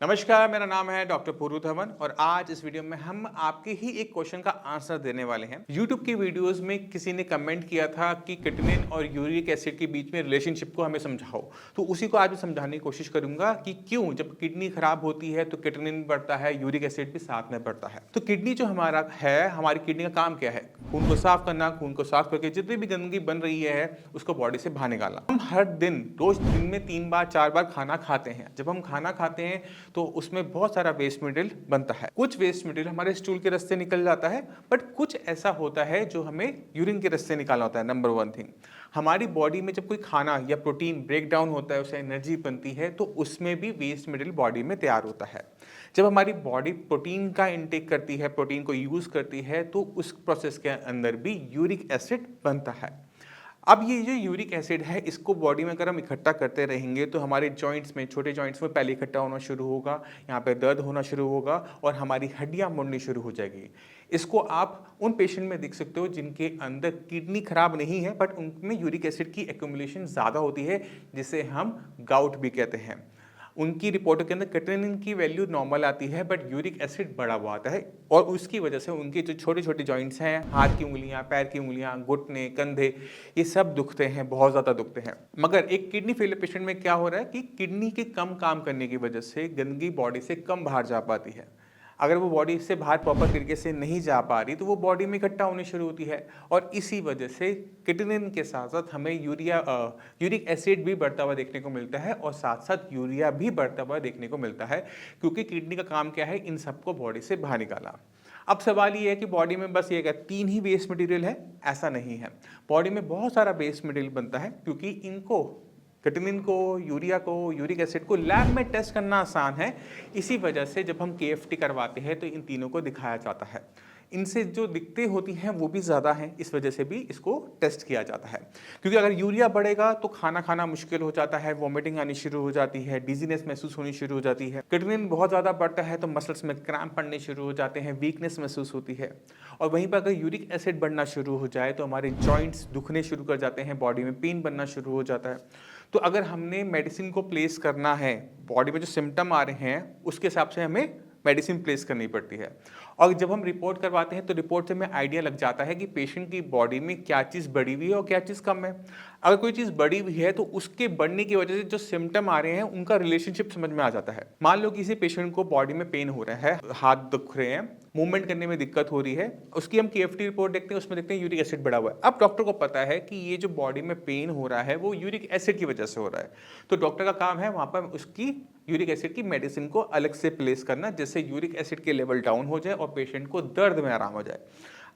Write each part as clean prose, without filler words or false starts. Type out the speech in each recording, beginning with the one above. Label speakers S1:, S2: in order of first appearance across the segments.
S1: नमस्कार, मेरा नाम है डॉक्टर पूरू धवन और आज इस वीडियो में हम आपके ही एक क्वेश्चन का आंसर देने वाले हैं। YouTube की वीडियोस में किसी ने कमेंट किया था कि किटनिन और यूरिक एसिड के बीच में रिलेशनशिप को हमें समझाओ, तो उसी को आज मैं समझाने की कोशिश करूंगा कि क्यों जब किडनी खराब होती है तो किटनिन बढ़ता है, यूरिक एसिड भी साथ में बढ़ता है। तो किडनी जो हमारा है, हमारी किडनी का काम क्या है? खून को साफ करना, खून को साफ करके जितनी भी गंदगी बन रही है उसको बॉडी से बाहर निकालना। हम हर दिन रोज दिन में 3 बार 4 बार खाना खाते हैं। जब हम खाना खाते हैं तो उसमें बहुत सारा वेस्ट मटेरियल बनता है। कुछ वेस्ट मटेरियल हमारे स्टूल के रास्ते निकल जाता है, बट कुछ ऐसा होता है जो हमें यूरिन के रास्ते निकालना होता है। नंबर 1 थिंग, हमारी बॉडी में जब कोई खाना या प्रोटीन ब्रेक डाउन होता है, उससे एनर्जी बनती है, तो उसमें भी वेस्ट मटेरियल बॉडी में तैयार होता है। जब हमारी बॉडी प्रोटीन का इंटेक करती है, प्रोटीन को यूज करती है, तो उस प्रोसेस के अंदर भी यूरिक एसिड बनता है। अब ये जो यूरिक एसिड है, इसको बॉडी में अगर हम इकट्ठा करते रहेंगे तो हमारे जॉइंट्स में, छोटे जॉइंट्स में पहले इकट्ठा होना शुरू होगा, यहाँ पे दर्द होना शुरू होगा और हमारी हड्डियाँ मुड़नी शुरू हो जाएगी। इसको आप उन पेशेंट में देख सकते हो जिनके अंदर किडनी खराब नहीं है, बट उनमें यूरिक एसिड की एक्यूमुलेशन ज़्यादा होती है, जिसे हम गाउट भी कहते हैं। उनकी रिपोर्टों के अंदर क्रिएटिनिन की वैल्यू नॉर्मल आती है, बट यूरिक एसिड बढ़ा हुआ आता है और उसकी वजह से उनके जो छोटे छोटे जॉइंट्स हैं, हाथ की उंगलियां, पैर की उंगलियां, घुटने, कंधे, ये सब दुखते हैं, बहुत ज़्यादा दुखते हैं। मगर एक किडनी फेलियर पेशेंट में क्या हो रहा है कि किडनी के कम काम करने की वजह से गंदगी बॉडी से कम बाहर जा पाती है। अगर वो बॉडी से बाहर प्रॉपर तरीके से नहीं जा पा रही तो वो बॉडी में इकट्ठा होनी शुरू होती है और इसी वजह से किटनिन के साथ साथ हमें यूरिक एसिड भी बढ़ता हुआ देखने को मिलता है और साथ साथ यूरिया भी बढ़ता हुआ देखने को मिलता है, क्योंकि किडनी का काम क्या है, इन सबको बॉडी से बाहर निकाला। अब सवाल ये है कि बॉडी में बस ये क्या 3 ही वेस्ट मटेरियल है? ऐसा नहीं है। बॉडी में बहुत सारा वेस्ट मटेरियल बनता है, क्योंकि इनको किटनिन को, यूरिया को, यूरिक एसिड को लैब में टेस्ट करना आसान है। इसी वजह से जब हम केएफटी करवाते हैं तो इन तीनों को दिखाया जाता है। इनसे जो दिक्कतें होती हैं वो भी ज़्यादा हैं, इस वजह से भी इसको टेस्ट किया जाता है। क्योंकि अगर यूरिया बढ़ेगा तो खाना खाना मुश्किल हो जाता है, वॉमिटिंग आनी शुरू हो जाती है, डिजीनेस महसूस होनी शुरू हो जाती है। किटनिन बहुत ज़्यादा बढ़ता है तो मसल्स में क्रैम्प पड़ने शुरू हो जाते हैं, वीकनेस महसूस होती है। और वहीं पर अगर यूरिक एसिड बढ़ना शुरू हो जाए तो हमारे जॉइंट्स दुखने शुरू कर जाते हैं, बॉडी में पेन बनना शुरू हो जाता है। तो अगर हमने मेडिसिन को प्लेस करना है, बॉडी में जो सिम्टम आ रहे हैं उसके हिसाब से हमें मेडिसिन प्लेस करनी पड़ती है। और जब हम रिपोर्ट करवाते हैं तो रिपोर्ट से हमें आइडिया लग जाता है कि पेशेंट की बॉडी में क्या चीज़ बढ़ी हुई है और क्या चीज़ कम है। अगर कोई चीज़ बढ़ी हुई है तो उसके बढ़ने की वजह से जो सिम्टम आ रहे हैं उनका रिलेशनशिप समझ में आ जाता है। मान लो किसी पेशेंट को बॉडी में पेन हो रहा है, हाथ दुख रहे हैं, मूवमेंट करने में दिक्कत हो रही है, उसकी हम केएफटी रिपोर्ट देखते हैं, उसमें देखते हैं यूरिक एसिड बढ़ा हुआ है। अब डॉक्टर को पता है कि ये जो बॉडी में पेन हो रहा है वो यूरिक एसिड की वजह से हो रहा है, तो डॉक्टर का काम है वहाँ पर उसकी यूरिक एसिड की मेडिसिन को अलग से प्लेस करना, जिससे यूरिक एसिड के लेवल डाउन हो जाए और पेशेंट को दर्द में आराम हो जाए।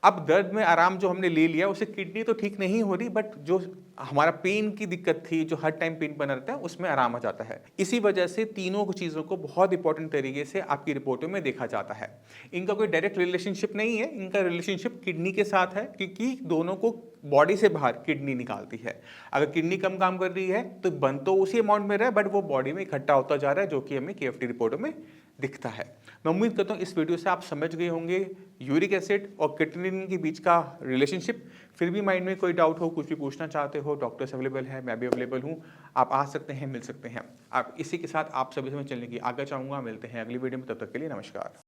S1: अब दर्द में आराम जो हमने ले लिया, उससे किडनी तो ठीक नहीं हो रही, बट जो हमारा पेन की दिक्कत थी, जो हर टाइम पेन बना रहता है, उसमें आराम आ जाता है। इसी वजह से तीनों चीज़ों को बहुत इंपॉर्टेंट तरीके से आपकी रिपोर्टों में देखा जाता है। इनका कोई डायरेक्ट रिलेशनशिप नहीं है, इनका रिलेशनशिप किडनी के साथ है, क्योंकि दोनों को बॉडी से बाहर किडनी निकालती है। अगर किडनी कम काम कर रही है तो बन तो उसी अमाउंट में रहा है, बट वो बॉडी में इकट्ठा होता जा रहा है, जो कि हमें केएफटी रिपोर्टों में दिखता है। मैं उम्मीद करता हूँ इस वीडियो से आप समझ गए होंगे यूरिक एसिड और किटनिन के बीच का रिलेशनशिप। फिर भी माइंड में कोई डाउट हो, कुछ भी पूछना चाहते हो, डॉक्टर्स अवेलेबल है, मैं भी अवेलेबल हूँ, आप आ सकते हैं, मिल सकते हैं। आप इसी के साथ आप सभी से मैं चलने की आगे चाहूँगा। मिलते हैं अगली वीडियो में, तब तक के लिए नमस्कार।